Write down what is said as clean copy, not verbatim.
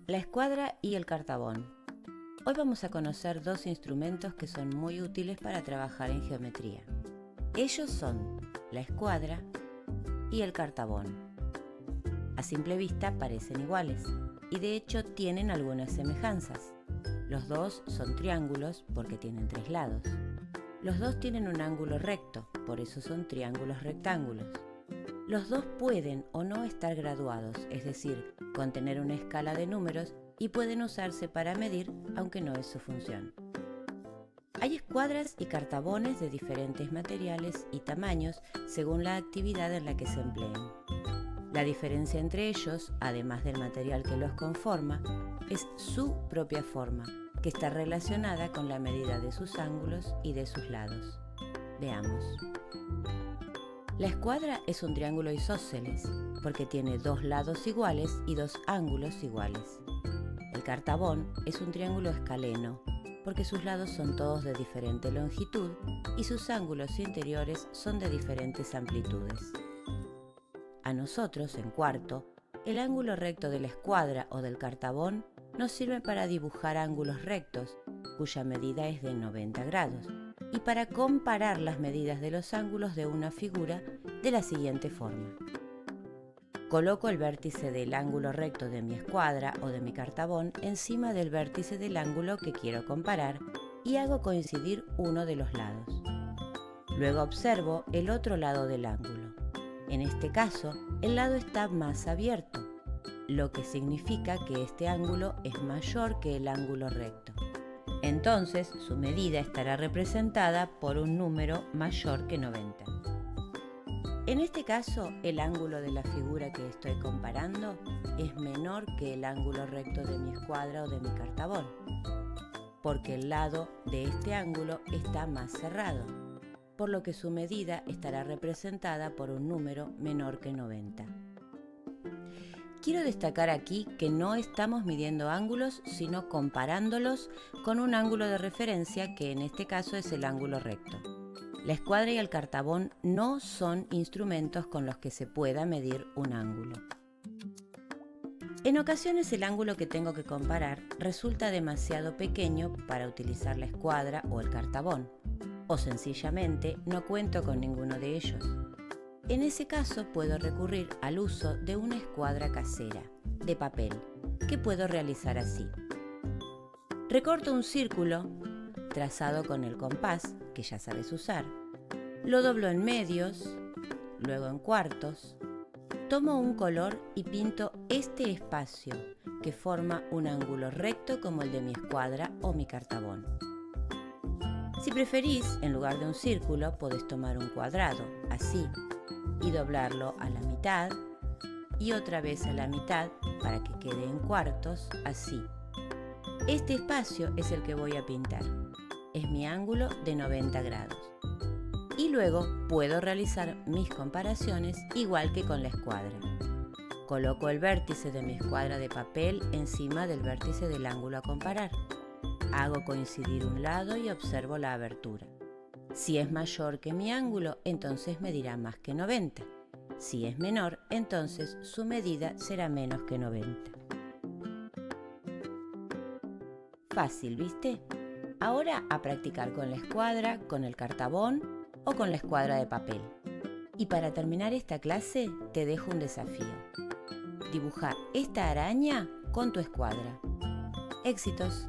La escuadra y el cartabón. Hoy vamos a conocer dos instrumentos que son muy útiles para trabajar en geometría. Ellos son la escuadra y el cartabón. A simple vista parecen iguales y de hecho tienen algunas semejanzas. Los dos son triángulos porque tienen tres lados. Los dos tienen un ángulo recto, por eso son triángulos rectángulos. Los dos pueden o no estar graduados, es decir, contener una escala de números y pueden usarse para medir, aunque no es su función. Hay escuadras y cartabones de diferentes materiales y tamaños según la actividad en la que se empleen. La diferencia entre ellos, además del material que los conforma, es su propia forma, que está relacionada con la medida de sus ángulos y de sus lados. Veamos. La escuadra es un triángulo isósceles, porque tiene dos lados iguales y dos ángulos iguales. El cartabón es un triángulo escaleno, porque sus lados son todos de diferente longitud y sus ángulos interiores son de diferentes amplitudes. A nosotros, en cuarto, el ángulo recto de la escuadra o del cartabón nos sirve para dibujar ángulos rectos, cuya medida es de 90 grados, y para comparar las medidas de los ángulos de una figura de la siguiente forma. Coloco el vértice del ángulo recto de mi escuadra o de mi cartabón encima del vértice del ángulo que quiero comparar y hago coincidir uno de los lados. Luego observo el otro lado del ángulo. En este caso, el lado está más abierto, lo que significa que este ángulo es mayor que el ángulo recto. Entonces, su medida estará representada por un número mayor que 90. En este caso, el ángulo de la figura que estoy comparando es menor que el ángulo recto de mi escuadra o de mi cartabón, porque el lado de este ángulo está más cerrado, por lo que su medida estará representada por un número menor que 90. Quiero destacar aquí que no estamos midiendo ángulos, sino comparándolos con un ángulo de referencia que en este caso es el ángulo recto. La escuadra y el cartabón no son instrumentos con los que se pueda medir un ángulo. En ocasiones el ángulo que tengo que comparar resulta demasiado pequeño para utilizar la escuadra o el cartabón, o sencillamente no cuento con ninguno de ellos. En ese caso puedo recurrir al uso de una escuadra casera, de papel, que puedo realizar así. Recorto un círculo, trazado con el compás, que ya sabes usar, lo doblo en medios, luego en cuartos, tomo un color y pinto este espacio, que forma un ángulo recto como el de mi escuadra o mi cartabón. Si preferís, en lugar de un círculo, podés tomar un cuadrado, así, y doblarlo a la mitad y otra vez a la mitad para que quede en cuartos, así. Este espacio es el que voy a pintar. Es mi ángulo de 90 grados. Y luego puedo realizar mis comparaciones igual que con la escuadra. Coloco el vértice de mi escuadra de papel encima del vértice del ángulo a comparar. Hago coincidir un lado y observo la abertura. Si es mayor que mi ángulo, entonces medirá más que 90. Si es menor, entonces su medida será menos que 90. Fácil, ¿viste? Ahora a practicar con la escuadra, con el cartabón o con la escuadra de papel. Y para terminar esta clase, te dejo un desafío. Dibuja esta araña con tu escuadra. ¡Éxitos!